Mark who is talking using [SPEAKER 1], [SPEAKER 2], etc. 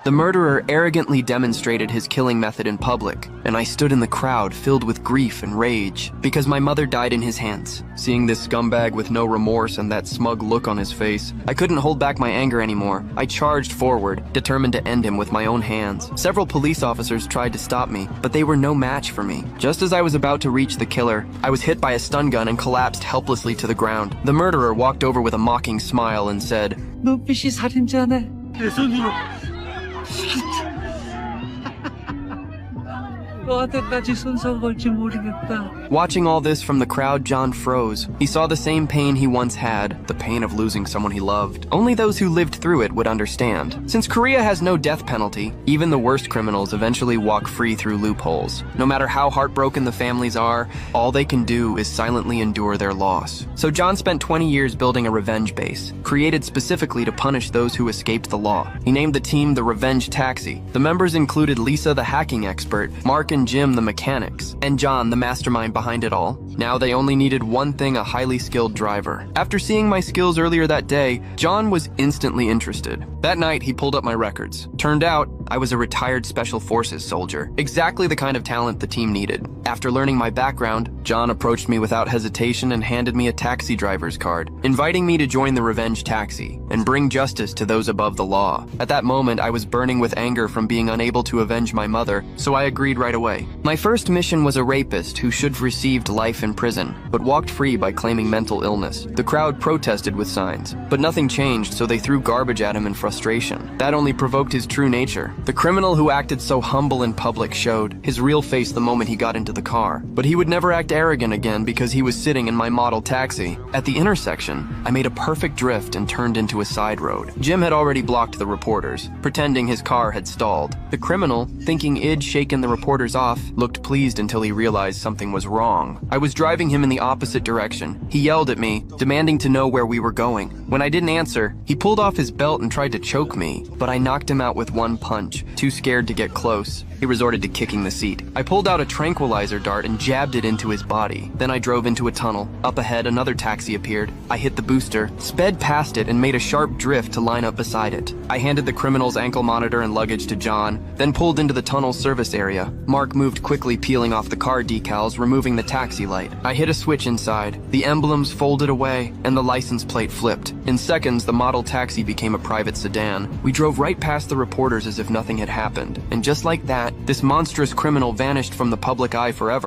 [SPEAKER 1] The murderer arrogantly demonstrated his killing method in public, and I stood in the crowd filled with grief and rage because my mother died in his hands. Seeing this scumbag with no remorse and that smug look on his face, I couldn't hold back my anger anymore. I charged forward, determined to end him with my own hands. Several police officers tried to stop me, but they were no match for me. Just as I was about to reach the killer, I was hit by a stun gun and collapsed helplessly to the ground. The murderer walked over with a mocking smile and said,
[SPEAKER 2] 눈빛이 살인자네. 내 손으로. 너한테까지 손상 걸지 모르겠다.
[SPEAKER 1] Watching all this from the crowd, John froze. He saw the same pain he once had, the pain of losing someone he loved. Only those who lived through it would understand. Since Korea has no death penalty, even the worst criminals eventually walk free through loopholes. No matter how heartbroken the families are, all they can do is silently endure their loss. So John spent 20 years building a revenge base, created specifically to punish those who escaped the law. He named the team the Revenge Taxi. The members included Lisa, the hacking expert, Mark and Jim, the mechanics, and John, the mastermind behind it all. Now they only needed one thing: a highly skilled driver. After seeing my skills earlier that day, John was instantly interested. That night, he pulled up my records. Turned out, I was a retired Special Forces soldier, exactly the kind of talent the team needed. After learning my background, John approached me without hesitation and handed me a taxi driver's card, inviting me to join the Revenge Taxi and bring justice to those above the law. At that moment, I was burning with anger from being unable to avenge my mother, so I agreed right away. My first mission was a rapist who should have received life in prison, but walked free by claiming mental illness. The crowd protested with signs, but nothing changed, so they threw garbage at him in frustration. That only provoked his true nature. The criminal who acted so humble in public showed his real face the moment he got into the car. But he would never act arrogant again because he was sitting in my model taxi. At the intersection, I made a perfect drift and turned into a side road. Jim had already blocked the reporters, pretending his car had stalled. The criminal, thinking I'd shaken the reporters off, looked pleased until he realized something was wrong. I was driving him in the opposite direction. He yelled at me, demanding to know where we were going. When I didn't answer, he pulled off his belt and tried to choke me, but I knocked him out with one punch. Too scared to get close, he resorted to kicking the seat. I pulled out a tranquilizer dart and jabbed it into his body. Then I drove into a tunnel. Up ahead, another taxi appeared. I hit the booster, sped past it, and made a sharp drift to line up beside it. I handed the criminal's ankle monitor and luggage to John, then pulled into the tunnel service area. Mark moved quickly, peeling off the car decals, removing the taxi light. I hit a switch inside. The emblems folded away, and the license plate flipped. In seconds, the model taxi became a private sedan. We drove right past the reporters as if nothing had happened. And just like that, this monstrous criminal vanished from the public eye forever.